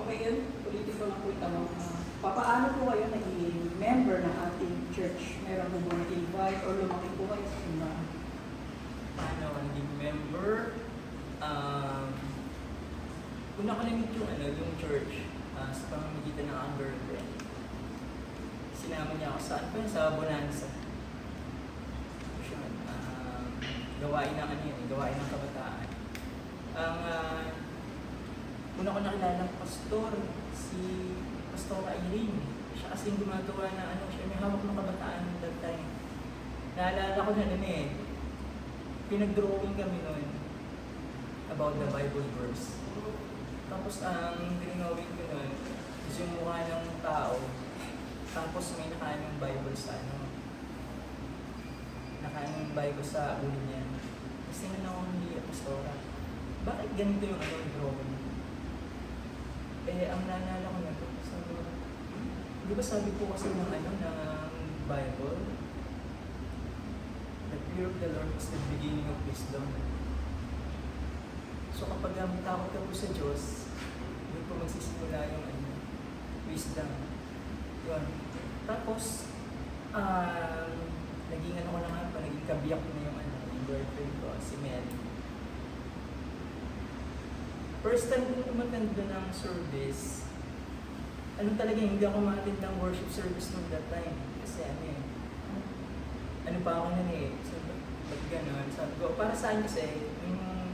Okay yun, political lang po itanong. Papaano po kayo naging member ng ating church? Meron po ba na-invite or lumaki po kayo sa simbahan? Paano naging member? Una ko na-meet yung church sa pamamagitan ng ang girlfriend. Sinama niya ako sa Bonanza. Gawain ng kabataan. Ang una ko nakilala ng pastor, si Pastor Irene. Siya kasi yung gumagawa na siya may hawak ng kabataan that time. Naalala ko na pinag-drawing kami noon about the Bible verse. Tapos ang drawing ko noon is yung mukha ng tao. Tapos may nakaanong Bible sa nakaanong Bible sa ulo niya. Kasi nga ako hindi pastora. Bakit ganito yung drawing? Ang naalala ko na ito, di ba sabi po kasi ng Bible, the fear of the Lord is the beginning of wisdom. So kapag takot ka po sa Diyos, doon po magsisimula yung wisdom. Yun. Tapos, naging naging kabiyak na yung girlfriend ko, si Mary. First time ko umattend ng service, talaga, hindi ako ma-attend ng worship service noong that time. Kasi pa ako nun sabi, ba't gano'n? Sabi ko, para sa akin kasi, yung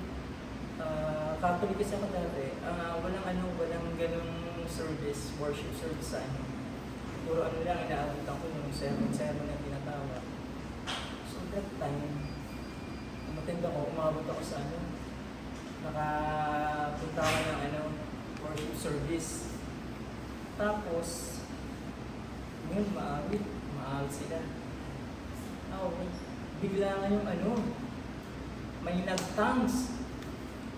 Catholic kasi ako dati, walang ganong service, worship service sa Puro lang, inaabutan ko yung sermon na tinatawag. So that time, umattend ako, umabot ako sa nakapunta ako ng worship service. Tapos, ngayon maawit sila. Bigla nga yung may nag-tongues.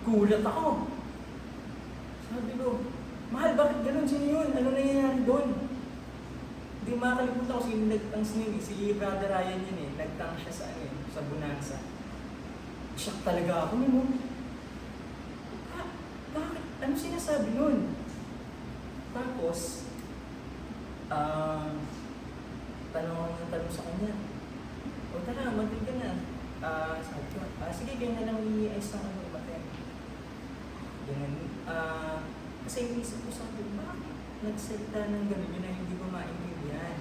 Gulat ako. Sabi ko, mahal, bakit ganun? Sino yun? Ano nangyayari doon? Hindi makakalimutan ko sino nag-tongues niya. Si Brother Ryan yun nag-tongues siya sa Bonanza. Shock talaga ako nun. Bakit? Ano sinasabi nun? Tapos, tanong sa kanya. O tara, mag-drink ka na. Sabi ko, sige, ganyan na lang i-ice ng umaten. Ganyan. Kasi inisip ko sabi, bakit nagsalita ng gano'n yun na hindi ko maintindihan?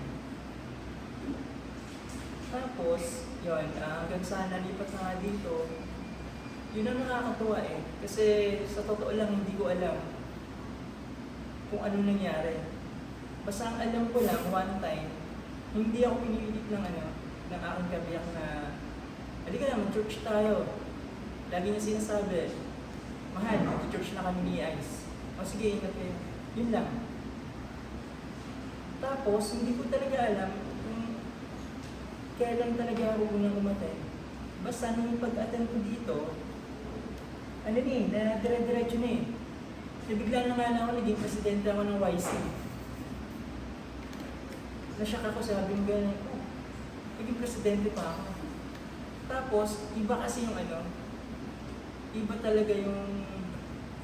Tapos, yun, hanggang sa nalipat na nga dito, yun ang nakakatuwa Kasi sa totoo lang, hindi ko alam kung ano nangyari. Basta ang alam ko lang, one time, hindi ako pinilit ng aking kabiyak na, halika na, mag-church tayo. Lagi niya sinasabi, mahal, mag-church na kami ni Ice. O sige, ingat kayo. Yun lang. Tapos, hindi ko talaga alam kung kailan talaga ako unang umatay. Basta nung pag-attend ko dito, na dire-diretso na bigla na nga ako, naging presidente ako ng YC. Nasyak ako, sabi mo gano'n, naging presidente pa ako. Tapos, iba kasi yung iba talaga yung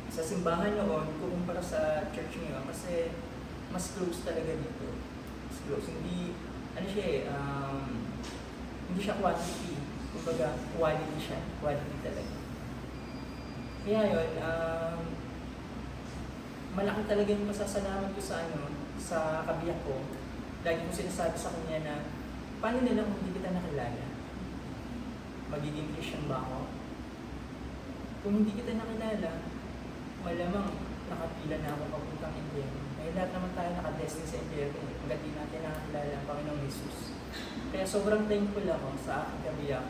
sa simbahan noon, kukumpara sa church ngayon, kasi mas close talaga dito. Mas close. Hindi, hindi siya quantity. Kumbaga, quality siya. Quality talaga. Kaya yun, malaki talaga yung masasalamat ko sa kabiyak ko. Lagi ko sinasabi sa kanya na, paano nila kung hindi kita nakilala? Magiging Christian ba ako? Kung hindi kita nakilala, malamang nakapila na ako papuntang impyerno. Kaya lahat naman tayo nakadestin sa impyerno. Hanggang di natin nakakilala ang Panginoong Jesus. Kaya sobrang thankful ako sa aking kabiyak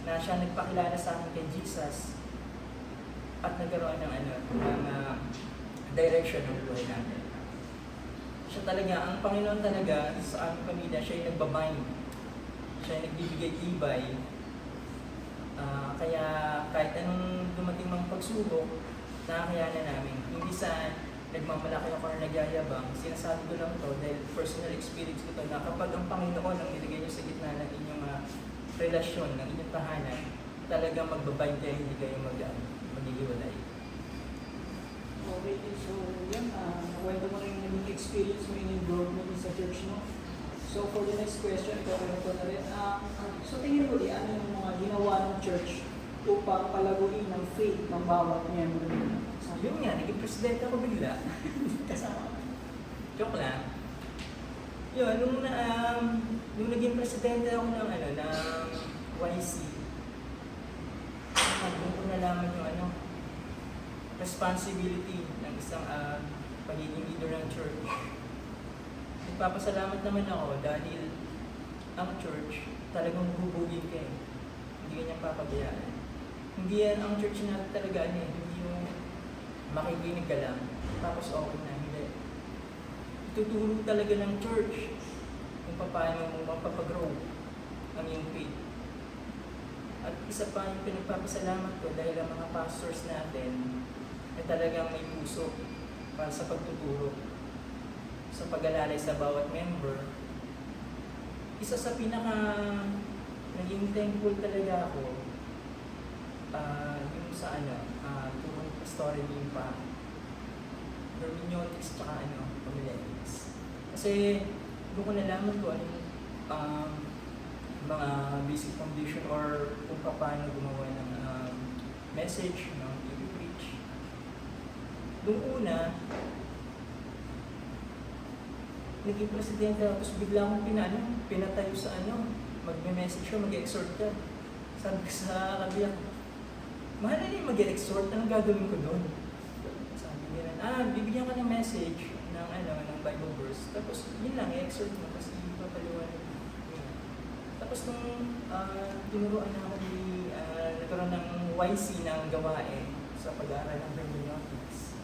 na siya nagpakilala sa akin kay Jesus at nagkaroon ng direction ng buhay natin. Siya talaga, ang Panginoon talaga sa aming pamilya, siya yung nagbabind. Siya yung nagbibigay tibay. Kaya kahit anong dumating mang pagsubok, nakakayanan namin. Hindi sa nagmamalaki ako na nagyayabang, sinasabi ko lang to dahil personal experience ko to na kapag ang Panginoon ang nilagay niyo sa gitna ng inyong relasyon, ng inyong tahanan, talagang magbabind kayo, hindi kayo maghihiwalay. Okay, so yan, kwento mo na yung naging experience mo yung growth mo sa church, no? So for the next question, ikaw ko na rin. So tingin mo ano yung mga ginawa ng church upang palaguin ng faith ng bawat miyembro nila? Yun nga, naging presidente ako bigla. Kasama. Joke lang. Yun, nung naging presidente ako ng YC, doon ko nalaman yung responsibility ng isang pagiging leader ng church. Nagpapasalamat naman ako dahil ang church talagang bubugin ka eh. Hindi ka niya papabayaan. Hindi yan ang church na talaga hindi yung makikinig ka lang, tapos okay na, hindi. Itutulong talaga ng church kung paano mo mapapagrow ang iyong faith. At isa pa yung pinagpapasalamat ko dahil ang mga pastors natin ay talagang may puso para sa pagtuturo, sa pag-alalay sa bawat member. Isa sa naging thankful talaga ako yung sa turong pastoral limpa, hermeneutics, tsaka homiletics. Kasi doon ko nalaman ko mga basic foundation or kung paano gumawa ng message, i-preach. Doon una, naging presidente ako, tapos bigla akong pinatayo sa magme-message ka, mag-exhort ka. Sabi ko sa kabiyak, mahal na yung mag-exhort, anong gagawin ko doon? Sabi nila, bibigyan ka ng message ng Bible verse, tapos yun lang, i-exhort mo, tapos ipapaliwanag mo. Tapos nung tinuruan na ako nagkaroon ng YC ng gawain sa pag-aaral ng hermeneutics.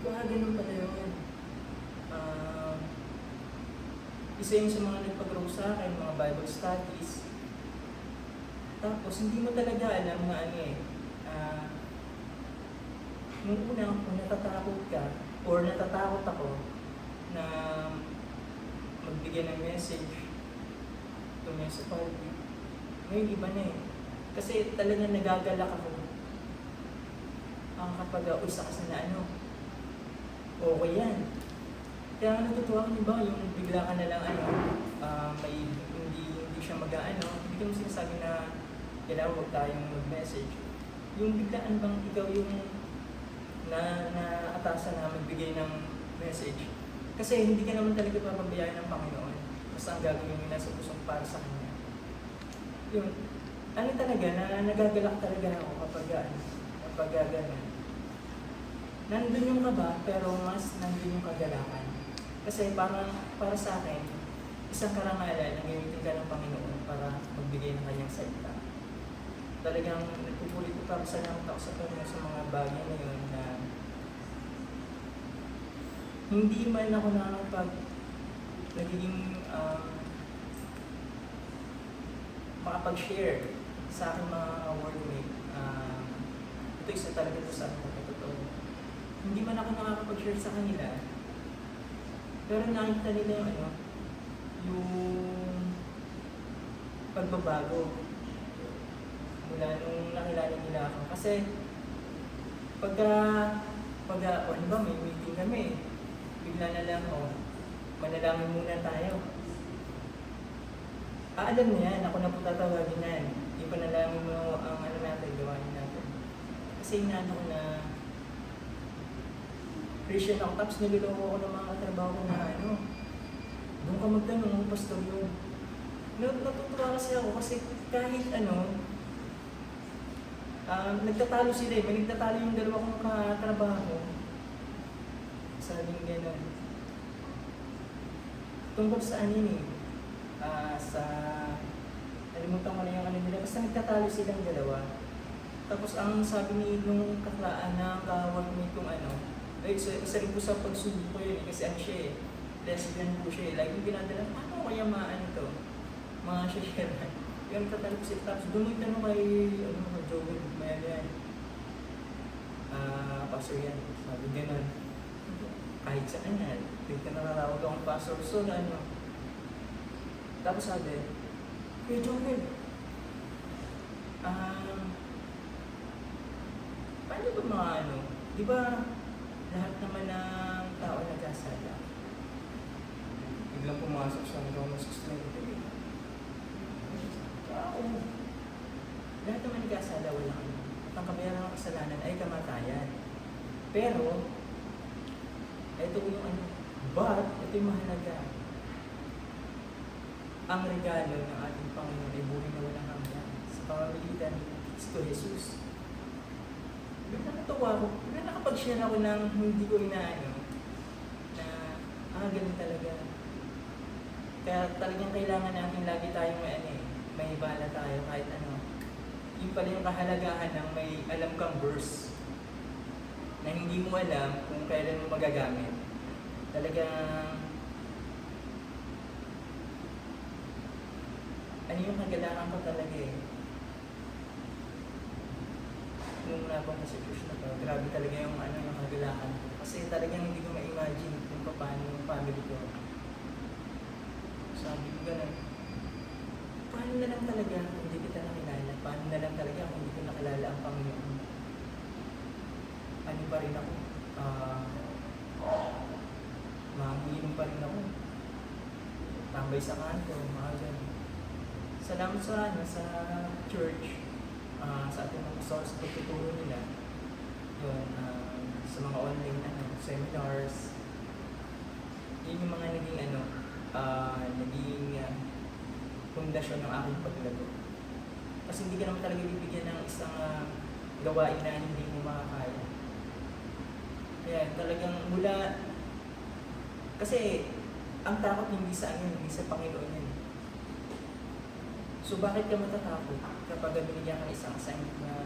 Ganun pala yun. Isa yung sa mga nagpag-grow sa akin, mga Bible studies. Tapos, hindi mo talaga alam na nung una, kung natatakot ka, or natatakot ako na magbigay ng message tungkol sa pulpit, ngayon iba na eh. Kasi talagang nagagalak ako. Kapag usa kasi na okay yan. Kaya natutuwa ko, ba, yung bigla ka na lang hindi siya hindi ko sinasabi na kailangan huwag tayong mag-message. Yung biglaan bang ikaw yung naatasan na magbigay ng message. Kasi hindi ka naman talaga papabayaan ng Panginoon. Basta ang gagawin mo nasa pusong para sa Kanya. Yun. Talaga, nagagalak talaga ako kapag gano'n. Nandun yung kaba, pero mas nandun yung kagalakan. Kasi para sa akin, isang karangalan na gamitin ka ng Panginoon para magbigay ng Kanyang salita. Talagang nagpupulit ko para sa ako sa Panginoon sa mga bagay na yun na hindi man ako nagiging makapag-share sa aking mga workmate. Ito isa talaga ito sa akin na totoo. Hindi man ako nakakapag-share sa kanila, pero nakita nila yung pagbabago mula nung nakilala nila ako. Kasi may meeting kami, bigla na lang, manalangin muna tayo. Alam niya, ako na po tatawagin yan. Ipanalangin mo ang natin, gawain natin. Kasi inaano ko na Christian ako, tapos niloloko ko ng mga katrabaho ko na doon ka magtanong, pastor yun. Natutuwa kasi ako kasi kahit nagtatalo sila may nagtatalo yung dalawa kong katrabaho. Sabing gano'n. Tungkol sa nalimutan ko na yung nila, basta nagtatalo silang dalawa. Tapos ang sabi nung kaklaan na ka-workmate kong isa rin po sa pagsubok ko yun kasi siya lesbian po siya like yung pinadala, paano kaya mga share yung tatalo ko siya. Tapos dumita nung kay Joey, yan pastor yan, sabi gano'n. Kahit sa kanya, dito nararawag akong pastor, so tapos sabi, Kuya Joel, paano ba di ba lahat naman ng tao nagkasala. Biglang pumasok sa Romans 6:23. Tao. Lahat naman nagkasala, walang ano. At ang kabayaran ng kasalanan ay kamatayan. Pero, ito yung ano, but, ito yung mahalaga. Ang regalo ng ating Panginoon ay buhay na walang hanggan sa pamamagitan ni Kristo Jesus. Nakatawa ako, nakapag-share ako ng hindi ko inaano, na, ganun talaga. Kaya talagang kailangan natin lagi tayong may bala tayo kahit ano. Yung pala yung kahalagahan ng may alam kang verse na hindi mo alam kung kailan mo magagamit. Talagang ano yung kagalakan ko talaga eh. Nung nabang ko sa church na to, grabe talaga yung yung kagalakan ko. Kasi talagang hindi ko ma-imagine kung paano yung family ko. Sabi ko ganun, paano na lang talaga kung hindi kita nakilala? Paano na lang talaga kung hindi ko nakilala ang Panginoon? Ano pa rin ako? Mangiinom pa rin ako. Tambay sa kanto, mga ganun. Salamat sa church, sa ating mga source pagtuturo nila. Yun, sa mga online seminars. Yun yung mga naging naging pundasyon ng aking paglago. Kasi hindi ka naman talaga bibigyan ng isang gawain na hindi mo makakaya. Kaya talagang mula, kasi ang takot hindi sa hindi sa Panginoon yun. So bakit ka matatakot kapag binigyan ka ng isang assignment na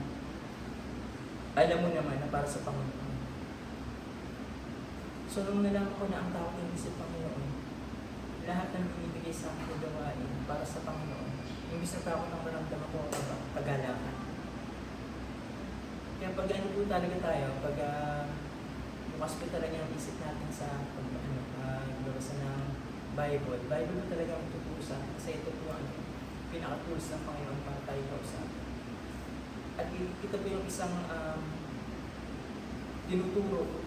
alam mo naman na para sa Panginoon? So nung nalaman ko na ang takot hindi sa Panginoon, lahat ng binibigay sa akin na gawain para sa Panginoon, imbis na takot ang maramdaman ko kagalakan. Kaya pag ano po talaga tayo, pag bukas po talaga ang isip natin sa pagbabasa ng Bible po talaga ang tutusan kasi ito po ang pinaka-tools ng Panginoon para tayo kausap. At ito po yung isang tinuturo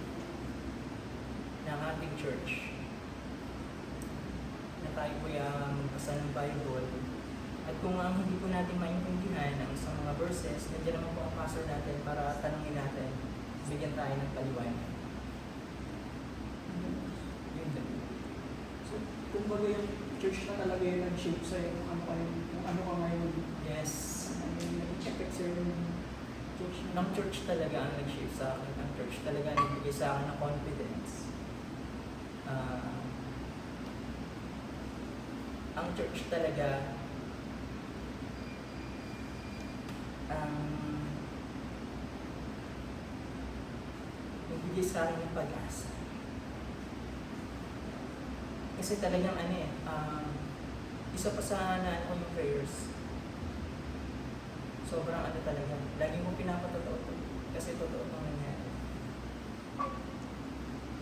ng ating church na tayo po yung magbasa ng Bible. At kung hindi po natin maintindihan ang isang mga verses, nandiyan naman po ang pastor natin para tanungin natin, bigyan tayo ng paliwanag. Yun lang. So, kumbaga yung church na talaga yung nag-shape sa'yo kung ano ka ngayon. Yes. Nag-effect sa'yo yung church na. Ang church talaga ang nag-shape sa akin. Ang church talaga ang nagbigay sa akin ng confidence. Ang church talaga nagbigay sa akin ng pag-asa. Kasi talagang isa pa sa naan ko yung prayers. Sobrang talaga. Lagi mo pinapatotoo to. Kasi totoo itong nangyari.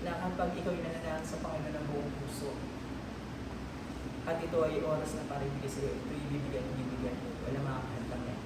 Na kapag ikaw yung nananahan sa Panginoon ng buong puso, at ito ay oras na para ibigay sa'yo, ito ibibigay. Wala makakahantang yan.